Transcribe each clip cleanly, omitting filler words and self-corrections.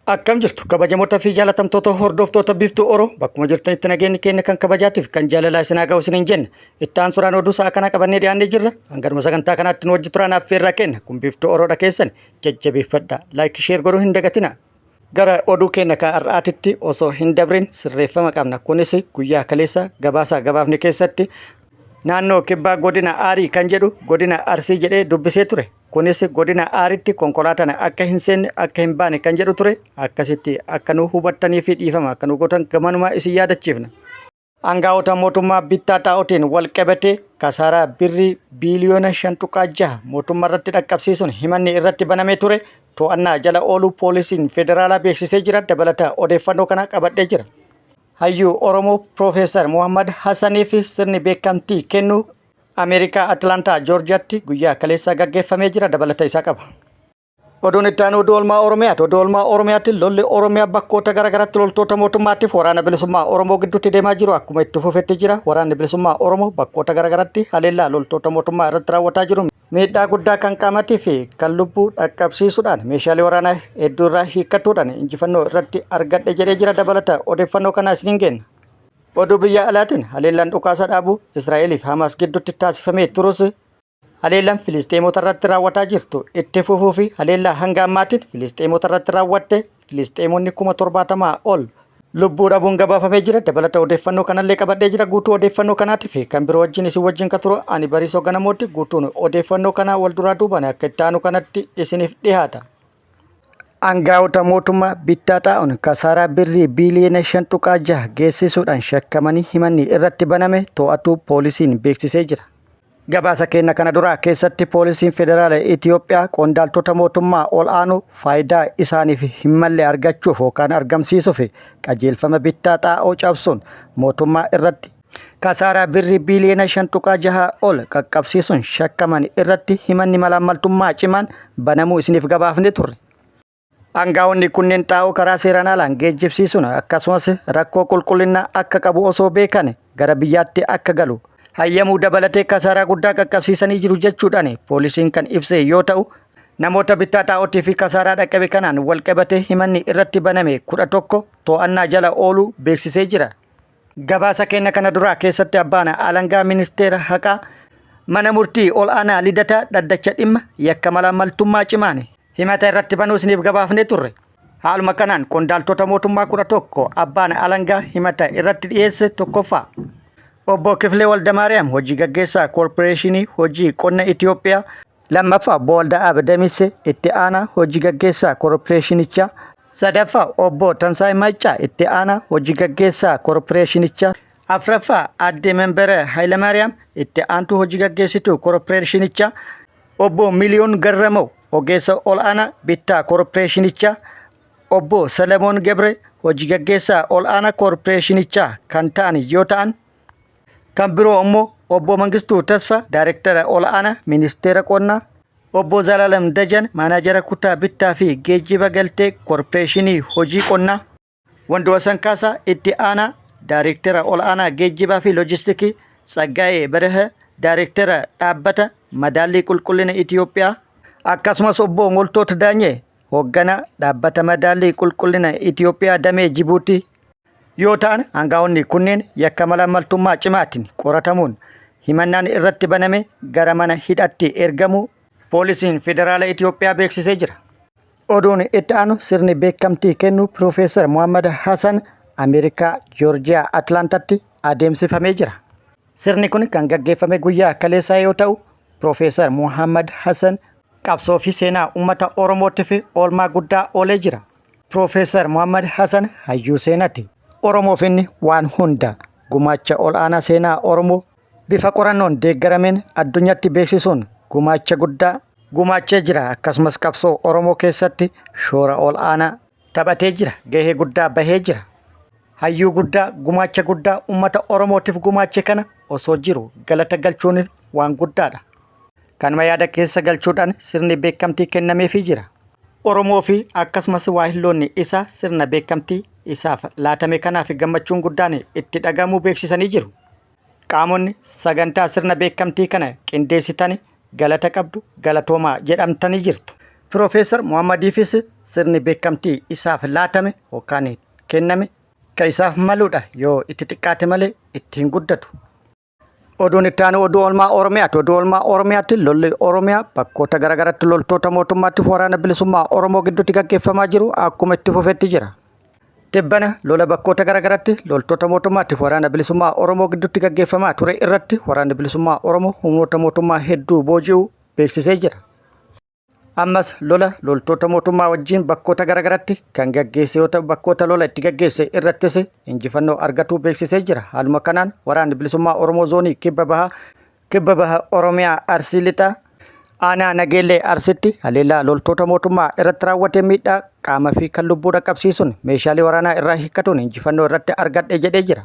Akkam jirtu kabajamoota fi jaalatamtoota hordoftoota biiftuu Oroo bakkuma jirtanitti nageenyi keenya kan kabajaatiif kan jaalalaa isin haa ga'u isiniin jenna. Itti aansuudhaan oduu sa'a kana qabannee dhiyaannee jirra. Hangaruma sagantaa kanaatti nu wajji turaan affeerraa kenna. Kun biiftuu Oroodha keessan jajjabeeffadhaa. Laayik sheer godhuu hin dagatina. Gara oduu keenya kan har'aatitti osoo hin dabrin sirreeffama qabna. Kunis guyyaa kaleessa gabaasa gabaafne keessatti naannoo kibbaa godina Aarii kan jedhu godina Arsii jedhee dubbisee ture. Kunis godina Aariitti konkolaataan akka hin seenne akka hin baane kan jedhu ture. Akkasitti akka nu hubattanii fi dhiifama akka nu gootan gamanuma isin yaadachiifna. Aangaa'ota mootummaa bittaa xaa'ootiin wal qabatee kasaaraa birrii biiliyoona 5.6 mootummaa irratti dhaqqabsiisuun himanni irratti banamee ture. To'annaa jala ooluu poolisiin federaalaa beeksisee jira. Dabalataa odeeffannoo kana qabadhee jira. Hayyuu Oromoo Profeesar Muhammad Hassanii fi sirni beekamtii kennuu Ameerikaa Atlaantaa Joorjiyaatti guyyaa kaleessa gaggeeffamee jira. Dabalata isaa qaba. Oduun itti aanu oduu oolmaa Oromiyaati. Oduu oolmaa Oromiyaatti lolli Oromiyaa bakkoota garaagaraatti loltoota mootummaatiif waraana bilisummaa Oromoo gidduutti deemaa jiru akkuma itti fufetti jira. Waraanni bilisummaa Oromoo bakkoota garaagaraatti haleellaa loltoota mootummaa irratti raawwataa jiru. Miidhaa guddaa kan qaamatii fi kan lubbuu dhaqqabsiisuudhaan meeshaalee waraanaa hedduu irraa hiikkatuudhaan injifannoo irratti argadhe jedhee jira. Dabalata odeeffannoo kana isiniin kenna. Oduu biyya alaatiin haleellaan dhukaasa dhaabuu Israa'eliif Hamaas gidduutti taasifamee turus haleellaan Filisxeemota irratti raawwataa jirtu itti fufuu fi haleellaa hanga ammaatiin Filisxeemota irratti raawwatte Filisxeemonni 70,000 ol lubbuu dhabuun gabaafamee jira. Dabalata odeeffannoo kanallee qabadhee jira. Guutuu odeeffannoo kanaatii fi kan biroo wajjin isin wajjin kan turu ani Bariisoo Ganamooti. Guutuun odeeffannoo kanaa wal duraa duubaan akka itti aanu kanatti isiniif dhiyaata. Aangaa'ota mootummaa bittaa xaa'oon kasaaraa birrii biiliyoona 5.6 geessisuudhaan shakkamanii himanni irratti baname to'atuu poolisiin beeksisee jira. Gabaasa keenya kana duraa keessatti poolisiin federaala Itoophiyaa qondaaltota mootummaa ol aanu faayidaa isaaniif hin malle argachuuf yookaan argamsiisuuf qajeelfama bittaa xaa'oo cabsuun mootummaa irratti kasaaraa birrii biiliyoona 5.6 ol qaqqabsiisuun shakkaman irratti himanni malaammaltummaa cimaan banamuu isiniif gabaafne turre. Aangaa'onni kunneen xaa'oo karaa seeraan alaan geejjibsiisuun akkasumas rakkoo qulqullinaa akka qabu osoo beekan gara biyyaatti akka galu hayyamuu dabalatee kasaaraa guddaa qaqqabsiisanii jiru jechuudhaan poolisiin kan ibse yoo ta'u, namoota bittaa xaa'ootii fi kasaaraa dhaqqabe kanaan wal qabatee himanni irratti baname 11 to'annaa jala ooluu beeksisee jira. Gabaasa keenya kana duraa keessatti abbaan alangaa ministeera haqaa mana murtii ol aanaa lidataa dhaddacha dhimma yakka malaammaltummaa cimaan himata irratti banuu isiniif gabaafne turre. Haaluma kanaan qondaaltota mootummaa 11 abbaan alangaa himata irratti dhiyeesse tokkoffaa. Obbo Kifilee Waldamaariyaam hojii gaggeessaa koorporeeshinii hojii qonna Itoophiyaa. Lammaffaa Obbo Walda'aab Damise itti aanaa hojii gaggeessaa koorporeeshinichaa. Sadaffaa Obbo Tansaay Maccaa itti aanaa hojii gaggeessaa koorporeeshinichaa. Afraffaa Aadde Membere Hayilamaariyaam itti aantuu hojii gaggeessituu koorporeeshinichaa. Obbo Miliyoon Garramoo ogeessa ol aanaa bittaa koorporeeshinichaa. Obbo Selemoon Gebre hojii gaggeessaa ol aanaa koorporeeshinichaa kan ta'an yoo ta'an, kan biroo immoo Obbo Mangistuu Tasfaa Daayireektara ol aanaa Ministeera Qonnaa. Obbo Zalaalam Dajan Maanaajara kutaa bittaa fi geejjiba galtee koorporeeshinii hojii qonnaa. Wandoosan Kaasaa itti aanaa Daayireektara ol aanaa geejjibaa fi loojistikii. Tsaggaayee Baraha Daayireektara dhaabbata madaallii qulqullina Itoophiyaa. Akkasumas Obbo Moltoot Daanyee hoogganaa dhaabbata madaallii qulqullina Itoophiyaa damee Jibuutii yoo ta'an, aangaa'onni kunneen yakka malaammaltummaa cimaatiin qoratamuun himannaan irratti baname gara mana hidhaatti ergamuu poolisiin federaala Itoophiyaa beeksisee jira. Oduun itti aanu sirni beekamtii kennuu Profeesar Muhammad Hassan Ameerikaa Joorjiyaa Atlaantaatti adeemsifamee jira. Sirni kun kan gaggeeffame guyyaa kaleessaa yoo ta'u, Profeesar Muhammad Hassan qabsoo fi seenaa uummata Oromootiif oolmaa guddaa oolee jira. Profeesar Muhammad Hassan hayyuu seenaati. Oromoof inni waan hunda gumaacha ol aanaa seenaa Oromoo bifa qorannoon deeggarameen addunyaatti beeksisuun gumaacha guddaa gumaachee jira. Akkasumas qabsoo Oromoo keessatti shoora ol aanaa taphatee jira. Gahee guddaa bahee jira. Hayyuu guddaa gumaacha guddaa uummata Oromootiif gumaache kana osoo jiru galata galchuun waan guddaadha. Kanuma yaada keessa galchuudhaan sirni beekamtii kennameefii jira. Oromoo fi akkasumas waahilloonni isaa sirna beekamtii isaaf laatame kanaaf gammachuun guddaan itti dhagahamuu beeksisanii jiru. Qaamonni sagantaa sirna beekamtii kana qindeessitan galata qabdu galatoomaa jedhamtanii jirtu. Piroofeesar Mohammadiifis sirni beekamtii isaaf laatame yookaan kenname kan isaaf maluudha yoo itti xiqqaate malee ittiin guddatu. Oduun itti aanu oduu oolmaa Oromiyaati. Oduu oolmaa Oromiyaatti lolli Oromiyaa bakkoota garaagaraatti loltoota mootummaatti waraana bilisummaa Oromoo gidduutti gaggeeffamaa jiru akkuma itti fufetti jira. Tibbana lola bakkoota garaagaraatti loltoota mootummaatti waraana bilisummaa Oromoo gidduutti gaggeeffamaa ture irratti waraanni bilisummaa Oromoo humnoota mootummaa hedduu booji'uu beeksisee jira. Ammas lola loltoota mootummaa wajjin bakkoota garaagaraatti kan gaggeesse yoo ta'u bakkoota lola itti gaggeesse irrattis injifannoo argatuu beeksisee jira. Haaluma kanaan waraanni bilisummaa Oromoo zoonii kibba baha Oromiyaa Arsii Lixaa aanaa Nageellee Arsitti haleellaa loltoota mootummaa irratti raawwatee miidhaa qaamaa fi kan lubbuu dhaqqabsiisuun meeshaalee waraanaa irraa hiikkatuun injifannoo irratti argadhe jedhee jira.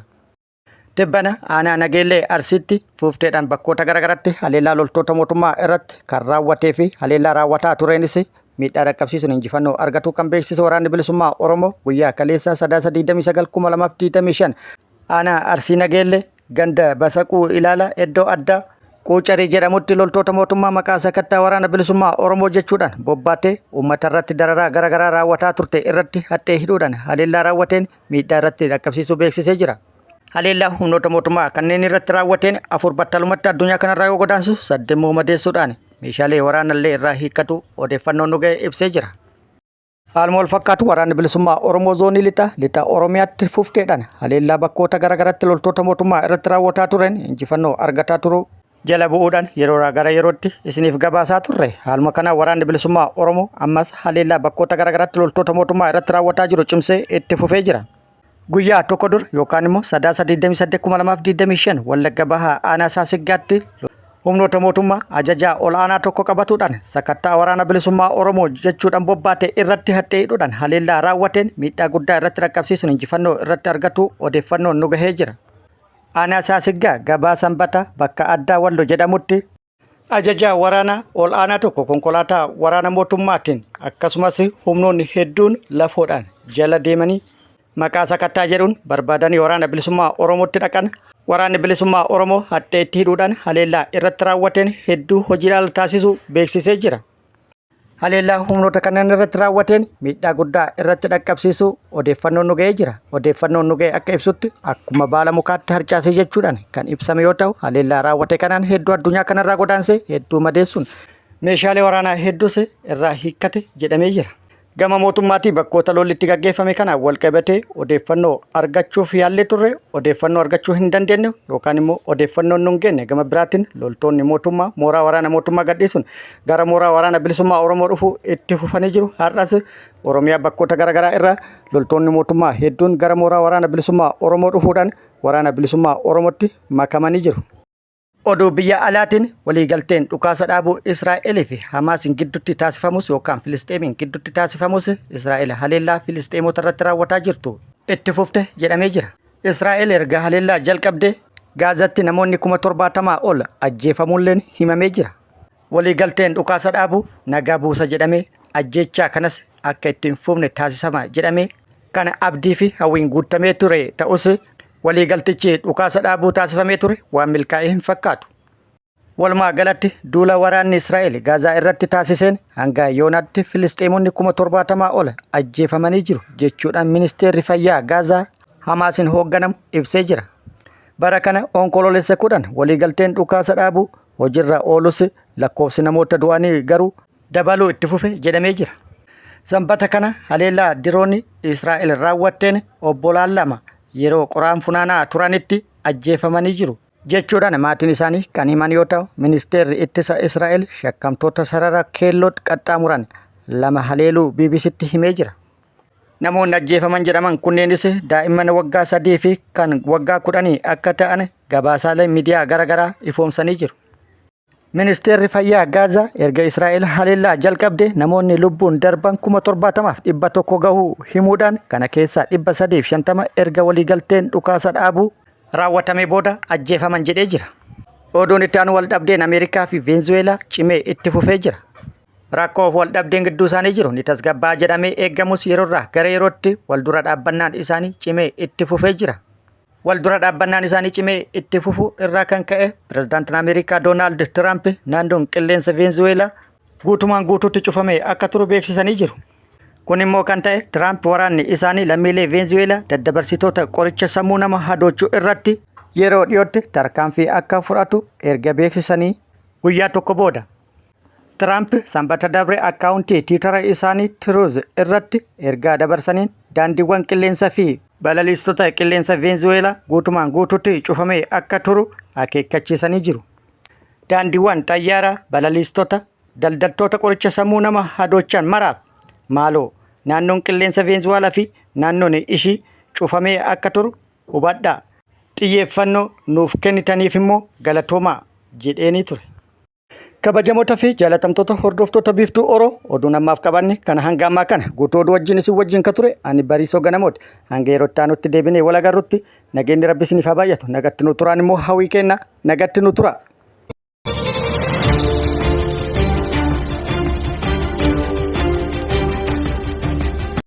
Tibbana aanaa Nageellee Arsitti fuufteedhaan bakkoota garaagaraatti haleellaa loltoota mootummaa irratti kan raawwatee fi haleellaa raawwataa tureenis miidhaa dhaqqabsiisuun injifannoo argatuu kan beeksise waraanni bilisummaa Oromoo guyyaa kaleessaa 3/29/2025 aanaa Arsii Nageellee ganda Basaquu Ilaala iddoo addaa Quucarii jedhamutti loltoota mootummaa maqaa sakattaa waraana bilisummaa Oromoo jechuudhaan bobbaatee uummata irratti dararaa garaagaraa raawwataa turte irratti hattee hidhuudhaan haleellaa raawwateen miidhaa irratti dhaqqabsiisuu beeksisee jira. Haleellaa humnoota mootummaa kanneen irratti raawwateen 4 battalumatti addunyaa kanarraa yoo godaansu 8 madeessuudhaan meeshaalee waraanallee irraa hiikkatu odeeffannoon nu ga'e ibsee jira. Haaluma wal fakkaatu waraanni bilisummaa Oromoo zoonii lixa Oromiyaatti fuufteedhaan haleellaa bakkoota garaagaraatti loltoota mootummaa irratti raawwataa tureen injifannoo argataa turu jala bu'uudhaan yeroo gara yerootti isiniif gabaasaa turre. Haaluma kana waraanni bilisummaa Oromoo ammas haleellaa bakkoota garaagaraatti loltoota mootummaa irratti raawwataa jiru cimsee itti fufee jira. Guyyaa tokko dur yookaan immoo 3/28/2025 Wallagga Bahaa aanaa Saasiggaatti humnoota mootummaa ajajaa ol'aanaa tokko qabatuudhaan sakattaa waraana bilisummaa Oromoo jechuudhaan bobbaate irratti hattee hidhuudhaan haleellaa raawwateen miidhaa guddaa irratti dhaqqabsiisuun injifannoo irratti argatu odeeffannoon nu gahee jira. Aanaa Saasiggaa gabaa Sanbataa bakka addaa Walloo jedhamutti ajajaa waraanaa ol'aanaa tokko konkolaataa waraana mootummaatiin akkasumas humnoonni hedduun lafoodhaan jala deemanii maqaa sakattaa jedhuun barbaadanii waraana bilisummaa Oromootti dhaqan. Waraanni bilisummaa Oromoo hattee itti hidhuudhaan haleellaa irratti raawwateen hedduu hojiidhaan taasisuu beeksisee jira. Haleellaa humnoota kanneen irratti raawwateen miidhaa guddaa irratti dhaqqabsiisuu odeeffannoon nu ga'ee jira. Odeeffannoon nu ga'e akka ibsutti akkuma baala mukaatti harcaasee jechuudhaan kan ibsame yoo ta'u haleellaa raawwate kanaan hedduu addunyaa kanarraa godaansee hedduu madeessuun meeshaalee waraanaa hedduus irraa hiikkate jedhamee jira. Gama mootummaatii bakkoota lolli itti gaggeeffame kana wal qabatee odeeffannoo argachuuf yaallee turre odeeffannoo argachuu hin dandeenye yookaan immoo odeeffannoon nu hin geenye. Gama biraatiin loltoonni mootummaa mooraa waraana mootummaa gadhiisuun gara mooraa waraana bilisummaa Oromoo dhufuu itti fufanii jiru. Har'as Oromiyaa bakkoota garaagaraa irraa loltoonni mootummaa hedduun gara mooraa waraana bilisummaa Oromoo dhufuudhaan waraana bilisummaa Oromootti makamanii jiru. Oduu biyya alaatiin waliigalteen dhukaasa dhaabuu Israa'elii fi Hamaasiin gidduutti taasifamus yookaan Filisteemiin gidduutti taasifamus Israa'el haleellaa Filisteemota irratti raawwataa jirtu itti fufte jedhamee jira. Israa'el erga haleellaa jalqabdee Gaazatti namoonni 70,000 ol ajjeefamuulleen himamee jira. Waliigalteen dhukaasa dhaabuu nagaa buusa jedhamee ajjeechaa kanas akka ittiin fufne taasisama jedhamee kana abdii fi hawwiin guutamee ture ta'us waliigaltichi dhukaasa dhaabuu taasifamee ture waan milkaa'ee hin fakkaatu. Walumaa galatti duula waraanni Israa'el Gaazaa irratti taasiseen hanga yoonaatti Filisteemonni 70,000 ol ajjeefamanii jiru jechuudhaan ministeerri fayyaa Gaazaa Hamaasiin hoogganamu ibsee jira. Bara kana onkoloolessa 10 waliigalteen dhukaasa dhaabuu hojiirra oolus lakkoofsi namoota du'anii garuu dabaluu itti fufe jedhamee jira. Sanbata kana haleellaa diroonni Israa'el raawwatteen obbolaan lama yeroo qoraan funaanaa turanitti ajjeefamanii jiru jechuudhaan maatiin isaanii kan himan yoo ta'u ministeerri ittisa Israa'el shakkamtoota sarara keelloo qaxxaamuran lama haleeluu BBCtti himee jira. Namoonni ajjeefaman jedhaman kunneenis daa'imman waggaa 3 fi kan waggaa 10 akka ta'an gabaasaalee miidiyaa garaagaraa ifoomsanii jiru. Ministeerri fayyaa Gaazaa erga Israa'el haleellaa jalqabde namoonni lubbuun darban 70,100 gahuu himuudhaan kana keessaa 350 erga waliigalteen dhukaasa dhaabuu raawwatamee booda ajjeefaman jedhee jira. Oduun itti aanu waldhabdeen Ameerikaa fi Veenzuweelaa cimee itti fufee jira. Rakkoof waldhabdeen gidduu isaanii jiru ni tasgabbaa jedhamee eeggamus yeroorraa gara yerootti waldura dhaabbannaan isaanii cimee itti fufee jira. Waldura dhaabbannaan isaanii cimee itti fufuu irraa kan ka'e pirezidaantiin Ameerikaa Doonaald Tiraamp naannoon qilleensa Veenzuweelaa guutumaan guutuutti cufamee akka turu beeksisanii jiru. Kun immoo kan ta'e Tiraamp waraanni isaanii lammiilee Veenzuweelaa daddabarsitoota qoricha sammuu nama hadoochuu irratti yeroo dhiyootti tarkaanfii akka fudhatu erga beeksisanii guyyaa tokko booda. Tiraamp sanbata dabre akkaawuntii tiitara isaanii Tiruuz irratti ergaa dabarsaniin daandiiwwan qilleensaa fi balaliistota qilleensa Veenzuweelaa guutumaan guutuutti cufamee akka turu akeekkachiisanii jiru. Daandiiwwan xayyaaraa balaliistota daldaltoota qoricha sammuu nama hadoochan maraaf maaloo naannoon qilleensa Veenzuweelaa fi naannoon ishii cufamee akka turu hubadhaa. Xiyyeeffannoo nuuf kennitaniif immoo galatoomaa jedheenii ture. Kabajamoota fi jaalatamtoota hordoftoota Biiftuu Oroo oduun ammaaf qabanne kana hanga ammaa kana guutuu oduu wajjin isin wajjin ka ture ani Bariisoo Ganamooti. Hanga yeroo itti aanutti deebinee wal agarrutti nageenyi Rabbi isiniif haa baay'atu. Nagatti nu turaan immoo hawwii kenna nagatti nu tura.